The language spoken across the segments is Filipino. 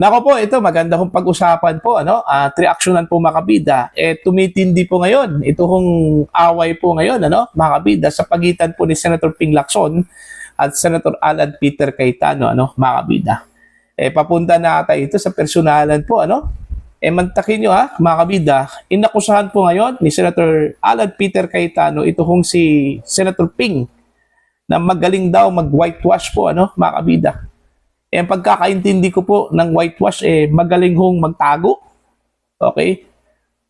Nako po, ito maganda kong pag-usapan po, ano? At reaksyonan po mga kabida. Tumitindi po ngayon. Ito hong away po ngayon, ano? Mga kabida, sa pagitan po ni Senator Ping Lacson at Senator Alan Peter Cayetano, ano? Mga kabida. Papunta na ata ito sa personalan po, ano? Mantakin nyo ha, mga kabida, inakusahan po ngayon ni Senator Alan Peter Cayetano, ito hong si Senator Ping, na magaling daw mag-whitewash po, ano? Mga kabida. Ang pagkakaintindi ko po ng whitewash, magaling hong magtago. Okay?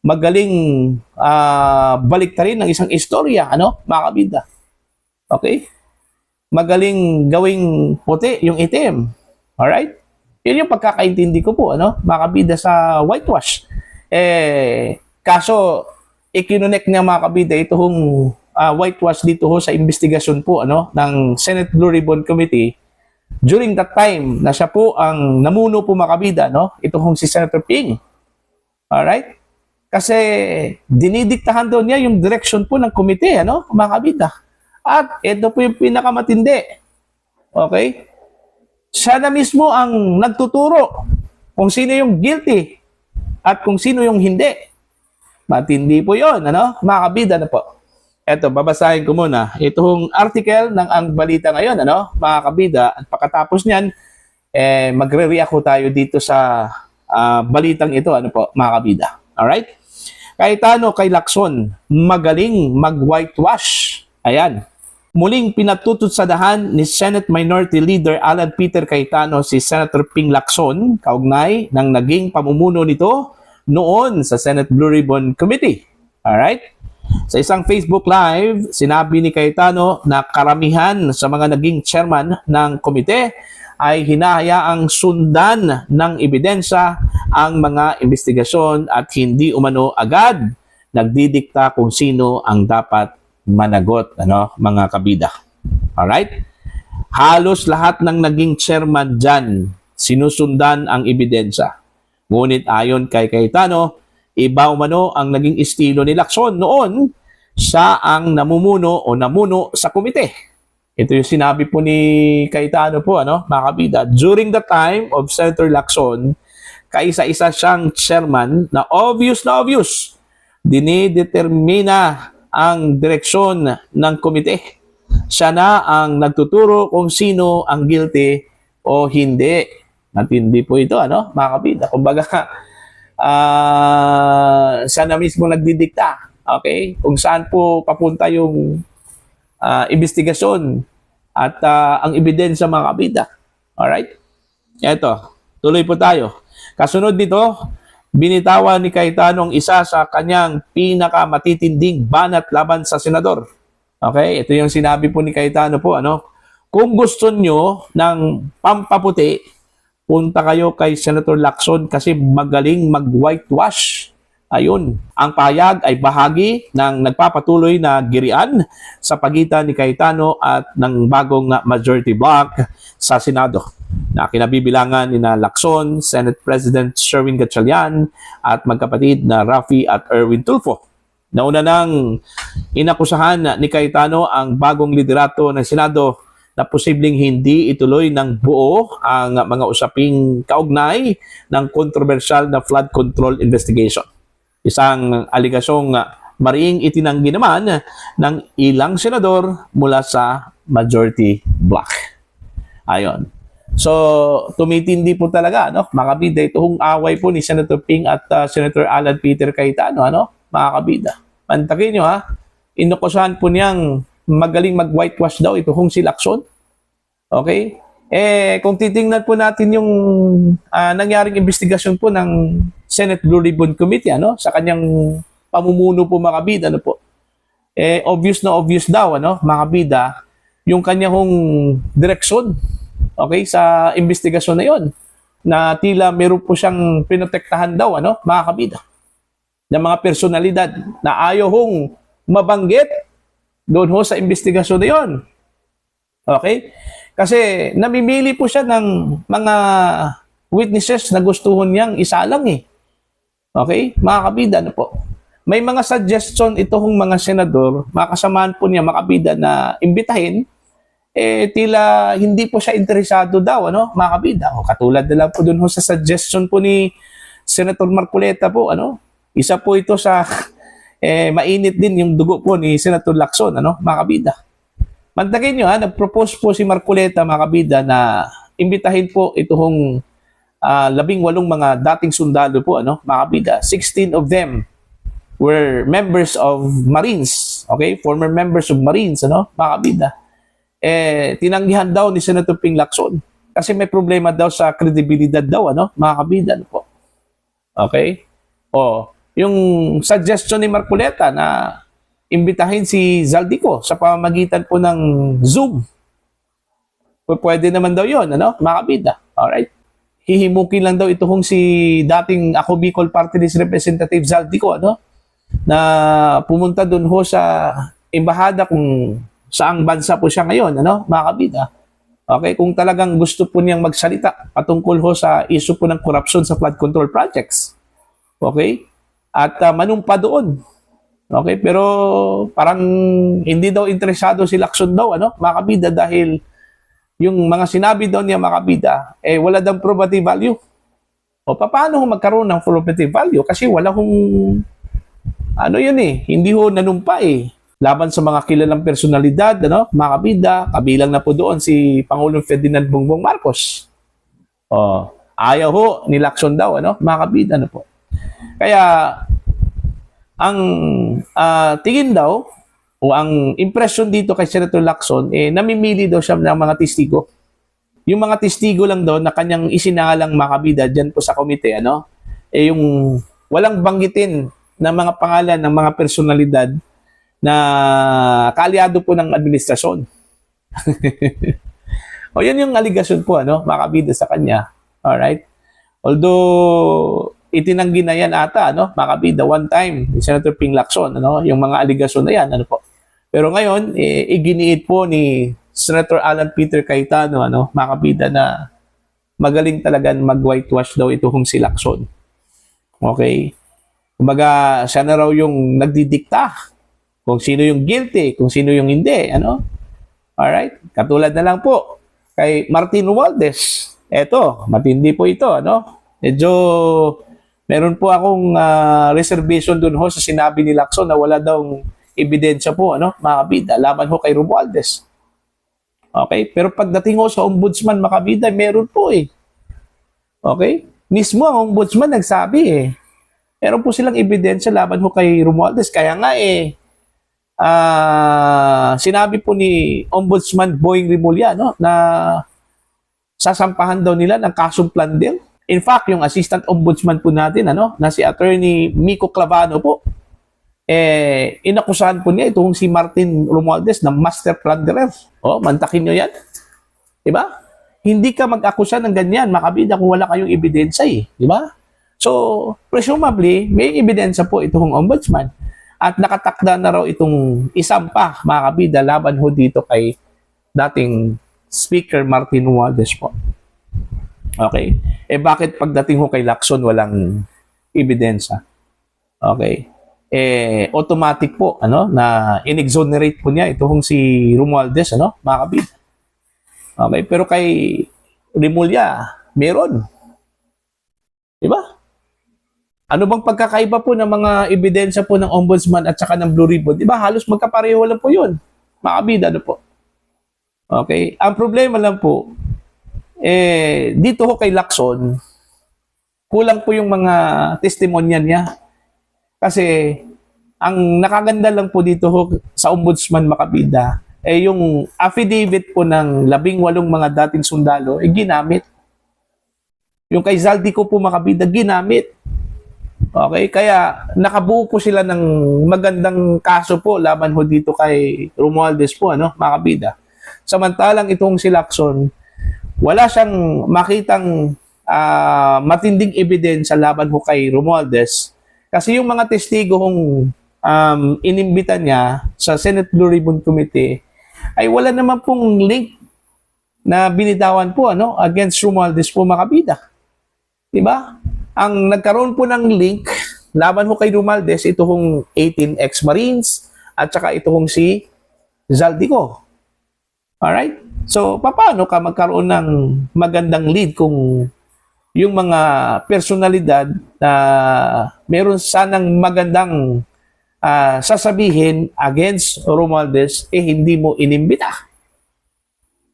Magaling baliktarin ng isang istorya, ano? Mga kabida. Okay? Magaling gawing puti yung itim. Alright? Yun yung pagkakaintindi ko po, ano? Mga kabida sa whitewash. Kaso, ikinunek niya mga kabida itong whitewash dito ho sa investigasyon po, ano? Ng Senate Blue Ribbon Committee during that time na siya po ang namuno po mga kabida, no? Ito hong si Senator Ping. Alright? Kasi dinidiktahan doon niya yung direction po ng komite, ano? Mga kabida. At ito po yung pinakamatindi. Okay? Siya na mismo ang nagtuturo kung sino yung guilty at kung sino yung hindi. Matindi po yon, ano? Mga kabida na po. Eto, babasahin ko muna. Itong article ng Ang Balita ngayon, ano, mga kabida. At pagkatapos niyan, magre-react tayo dito sa balitang ito, ano po, mga kabida. Alright? Cayetano kay Lacson, magaling mag-whitewash. Ayan. Muling pinatututsadahan ni Senate Minority Leader Alan Peter Cayetano si Senator Ping Lacson, kaugnay ng naging pamumuno nito noon sa Senate Blue Ribbon Committee. Alright? Sa isang Facebook Live, sinabi ni Cayetano na karamihan sa mga naging chairman ng komite ay hinahayaang sundan ng ebidensya ang mga investigasyon at hindi umano agad nagdidikta kung sino ang dapat managot, ano, mga kabida. Alright? Halos lahat ng naging chairman dyan sinusundan ang ebidensya. Ngunit ayon kay Cayetano, iba umano ang naging estilo ni Lacson noon, siya ang namuno sa komite. Ito yung sinabi po ni Cayetano po, ano, mga kabida. During the time of Senator Lacson, kaisa-isa siyang chairman na obvious, dinidetermina ang direksyon ng komite. Siya na ang nagtuturo kung sino ang guilty o hindi. Matindi po ito, ano, mga kabida. Kumbaga, siya na mismo nagdidikta, okay? Kung saan po papunta yung investigasyon at ang ebidensya, mga kabida. Alright? Eto, tuloy po tayo. Kasunod nito, binitawan ni Cayetano ang isa sa kanyang pinakamatitinding banat laban sa senador. Okay? Ito yung sinabi po ni Cayetano po, ano? Kung gusto nyo ng pampaputi, punta kayo kay Senator Lacson kasi magaling mag-whitewash. Ayun, ang payag ay bahagi ng nagpapatuloy na girian sa pagitan ni Cayetano at ng bagong majority bloc sa Senado na kinabibilangan ni Lacson, Senate President Sherwin Gatchalian at magkapatid na Raffy at Erwin Tulfo. Nauna nang inakusahan ni Cayetano ang bagong liderato ng Senado na posibleng hindi ituloy ng buo ang mga usaping kaugnay ng kontrobersyal na flood control investigation. Isang aligasyong mariing itinanggi naman ng ilang senador mula sa majority bloc. Ayon. So, tumitindi po talaga, no? Mga kabida, itong away po ni Senator Ping at Senator Alan Peter Cayetano, ano? Mga kabida. Pantakin nyo, ha? Inukusahan po niyang magaling mag-whitewash daw ito kung si Lacson. Okay? Kung titingnan po natin yung nangyaring investigasyon po ng Senate Blue Ribbon Committee, ano, sa kanyang pamumuno po, mga kabida, ano po. Obvious na obvious daw, ano, mga kabida, yung kanyang direksyon, okay, sa investigasyon na yon, na tila meron po siyang pinotektahan daw, ano, mga kabida, ng mga personalidad na ayaw hong mabanggit doon ho sa investigasyon na yon. Okay? Kasi namimili po siya ng mga witnesses na gustuhon niyang isalang eh. Okay? Mga kabida, ano po. May mga suggestion itong mga senador, mga kasamaan po niya, mga kabida, na imbitahin, tila hindi po siya interesado daw, ano, mga kabida. O, katulad na lang po dun ho sa suggestion po ni Senator Marcoleta po, ano, isa po ito sa mainit din yung dugo po ni Senator Lacson, ano, mga kabida. Mantagin nyo, ha, nag-propose po si Marcoleta, mga kabida, na imbitahin po itong 18 mga dating sundalo po, ano, mga kabida. 16 of them were members of Marines, okay? Former members of Marines, ano, mga kabida. Tinanggihan daw ni Senator Ping Lacson kasi may problema daw sa kredibilidad daw, ano, mga kabida, ano po. Okay? O, yung suggestion ni Marcoleta na imbitahin si Zaldico sa pamamagitan po ng Zoom. Pwede naman daw yon, ano, mga kabida. Alright? Hihimukin lang daw itong si dating Ako Bicol Party List Representative Zaldico, ano, na pumunta dun ho sa embahada kung saang bansa po siya ngayon, ano, mga kabida. Okay, kung talagang gusto po niyang magsalita patungkol ho sa issue po ng corruption sa flood control projects. Okay? At manumpa doon. Okay, pero parang hindi daw interesado si Lacson daw, ano, mga kabida, dahil yung mga sinabi daw niya, mga kabida, wala daw probative value. O paano ho magkaroon ng probative value? Kasi wala hong, ano yun hindi ho nanumpa laban sa mga kilalang personalidad, ano, mga kabida, kabilang na po doon si Pangulong Ferdinand Bongbong Marcos. Ayaw ho ni Lacson daw, ano, mga kabida, ano po. Kaya, ang tingin daw, o ang impression dito kay Senator Lacson, namimili daw siya ng mga testigo. Yung mga testigo lang daw na kanyang isinangalang, mga kabida, dyan po sa komite, ano, yung walang banggitin na mga pangalan ng mga personalidad na kaalyado po ng administrasyon. O yun yung aligasyon po, ano, mga kabida, sa kanya. Alright? Although itinanggi na yan ata, ano, mga kabida, one time ni Senator Ping Lacson, ano, yung mga aligasyon na yan, ano po. Pero ngayon, iginiit po ni Senator Alan Peter Cayetano, ano, mga kabida, na magaling talagang mag-whitewash daw itong si Lacson. Okay? Kumbaga, siya na raw yung nagdidikta kung sino yung guilty, kung sino yung hindi, ano? Alright? Katulad na lang po kay Martin Romualdez. Eto, matindi po ito, ano? Medyo meron po akong reservation dun ho sa sinabi ni Lacson na wala daw ebidensya po, ano, mga kabida, laban ho kay Romualdez. Okay? Pero pagdating ho sa ombudsman, mga kabida, meron po Okay? Mismo ang ombudsman nagsabi meron po silang ebidensya laban ho kay Romualdez. Kaya nga sinabi po ni Ombudsman Boying Rimulya, no, na sasampahan daw nila ng kasong plunder. In fact, yung assistant ombudsman po natin, ano, na si Attorney Miko Clavano po, inakusahan po niya itong si Martin Romualdez na master plunderer. Mantakin nyo yan. Diba? Hindi ka mag-akusa ng ganyan, makabida, kung wala kayong ebidensya Diba? So, presumably, may ebidensya po itong ombudsman. At nakatakda na raw itong isang pa, mga kabida, laban ho dito kay dating Speaker Martin Romualdez po. Okay? Bakit pagdating ho kay Lacson walang ebidensya? Okay? Automatic po, ano, na in-exonerate po niya itong si Romualdez, ano, mga kabida. Okay? Pero kay Rimulya, meron. Diba? Ano bang pagkakaiba po ng mga ebidensya po ng ombudsman at saka ng Blue Ribbon? Diba? Halos magkapareho lang po yun. Mga kabida, ano po? Okay? Ang problema lang po, dito ho kay Lacson, kulang po yung mga testimonya niya. Kasi, ang nakaganda lang po dito ho sa ombudsman, makabida, yung affidavit po ng 18 mga dating sundalo, ginamit. Yung kay Zaldico po, makabida, ginamit. Okay, kaya nakabuo po sila ng magandang kaso po laban ho dito kay Romualdez po, ano, mga kabida. Samantalang itong si Lacson, wala siyang makitang matinding ebidensya laban ho kay Romualdez. Kasi yung mga testigo kung inimbita niya sa Senate Blue Ribbon Committee ay wala naman pong link na binitawan po, ano, against Romualdez po, mga kabida. Diba? Ang nagkaroon po ng link laban ho kay Romualdez, ito hong 18 ex-Marines at saka ito hong si Zaldico. Alright? So, paano ka magkaroon ng magandang lead kung yung mga personalidad na meron sanang magandang sasabihin against Romualdez, hindi mo inimbita.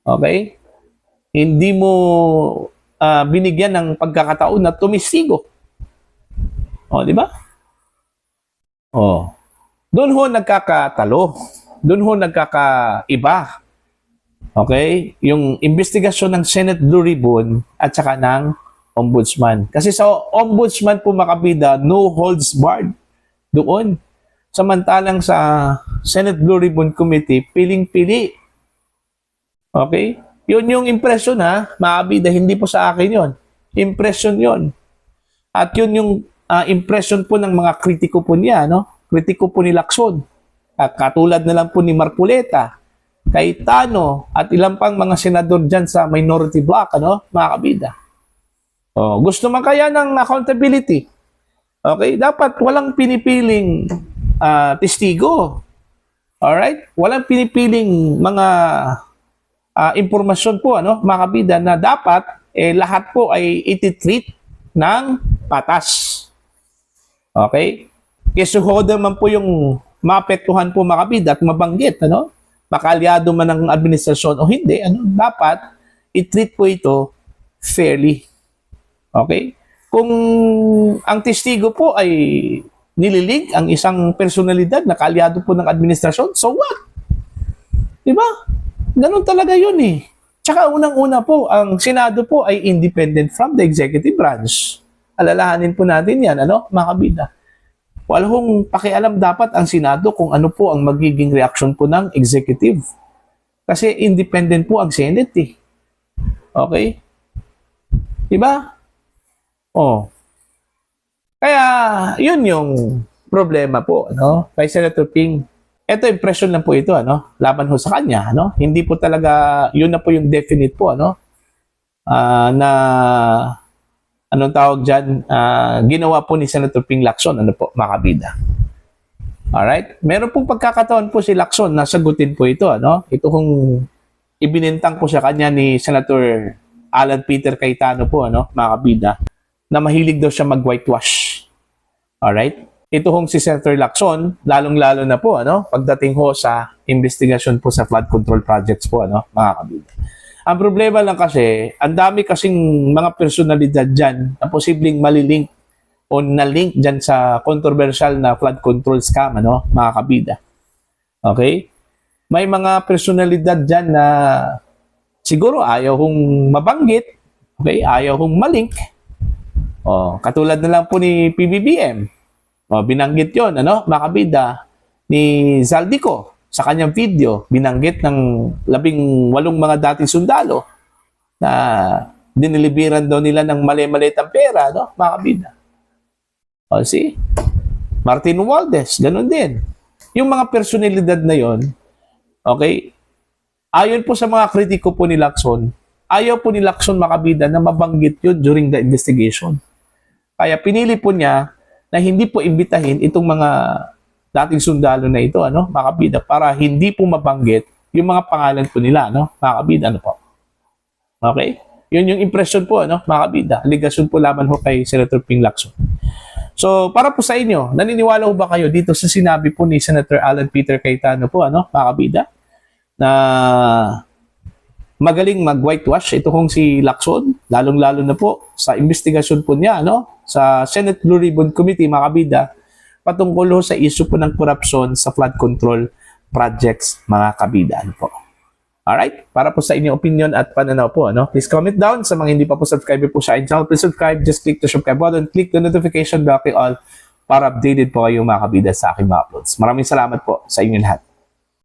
Okay? Hindi mo binigyan ng pagkakataon na tumistigo. O, di ba? O. Doon ho nagkakatalo. Doon ho nagkakaiba. Okay? Yung investigasyon ng Senate Blue Ribbon at saka ng Ombudsman. Kasi sa Ombudsman po makabida, no holds barred doon. Samantalang sa Senate Blue Ribbon Committee, piling-pili. Okay? Yun yung impression ha, makabida, hindi po sa akin yon. Impression yon. At yun yung impression po ng mga kritiko po niya, no? Kritiko po ni Lacson. At katulad na lang po ni Marcoleta, Cayetano, at ilang pang mga senador dyan sa minority bloc, ano, mga kabida. Oh, gusto man kaya ng accountability. Okay? Dapat walang pinipiling testigo. Alright? Walang pinipiling mga impormasyon po, ano, mga kabida, na dapat lahat po ay ititreat ng patas. Okay? Kesuhoda man po yung maapektuhan po mga kabida at mabanggit, ano? Makalyado man ng administrasyon o hindi, ano, dapat i-treat po ito fairly. Okay? Kung ang testigo po ay nililig ang isang personalidad na kaalyado po ng administrasyon, so what? Diba? Ganun talaga yun eh. Tsaka unang-una po, ang Senado po ay independent from the executive branch. Alalahanin po natin yan, ano, mga kabida. Wala hong pakialam dapat ang Senado kung ano po ang magiging reaksyon po ng executive. Kasi independent po ang Senate eh. Okay? Diba? Oh. Kaya, yun yung problema po, ano, kay Senator Ping. Ito, impression lang po ito, ano, laban ho sa kanya, ano. Hindi po talaga, yun na po yung definite po, ano, na, anong tawag dyan, ginawa po ni Senator Ping Lacson, ano po, makabida. Alright? Meron pong pagkakataon po si Lacson na sagutin po ito, ano. Ito kung ibinintang po sa kanya ni Senator Alan Peter Cayetano po, ano, makabida, na mahilig daw siya mag-whitewash. Alright? Ito hong si Senator Lacson, lalong-lalo na po, ano, pagdating ho sa investigasyon po sa flood control projects po, ano, mga kabida. Ang problema lang kasi, ang dami kasing mga personalidad dyan na posibleng malilink o na-link dyan sa controversial na flood control scam, ano, mga kabida. Okay? May mga personalidad dyan na siguro ayaw hong mabanggit, okay, ayaw hong malink. Oh, katulad na lang po ni PBBM. Oh, binanggit 'yon, ano, makabida ni Zaldico sa kanyang video, binanggit ng 18 mga dating sundalo na diniliberan daw nila ng mali-malitang pera, no, makabida. Oh, see? Martin Romualdez, ganun din. Yung mga personalidad na 'yon, okay? Ayon po sa mga kritiko po ni Lacson, ayaw po ni Lacson makabida na mabanggit 'yun during the investigation. Kaya pinili po niya na hindi po imbitahin itong mga dating sundalo na ito, ano, makabida, para hindi po mabanggit yung mga pangalan po nila, ano, makabida, ano po. Okay? Yun yung impression po, ano, makabida. Aligasyon po laban ho kay Senator Ping Lacson. So, para po sa inyo, naniniwala ho ba kayo dito sa sinabi po ni Senator Alan Peter Cayetano po, ano, makabida, na magaling mag-whitewash ito kong si Lacson, lalong-lalo na po sa investigasyon po niya, no, sa Senate Blue Ribbon Committee, mga kabida, patungkol sa issue po ng korupsyon sa flood control projects, mga kabida, ano po. Alright? Para po sa inyong opinion at pananaw po, ano, please comment down. Sa mga hindi pa po subscribe po sa aking channel, please subscribe, just click the subscribe button, click the notification bell all para updated po kayo, mga kabida, sa aking mga uploads. Maraming salamat po sa inyong lahat.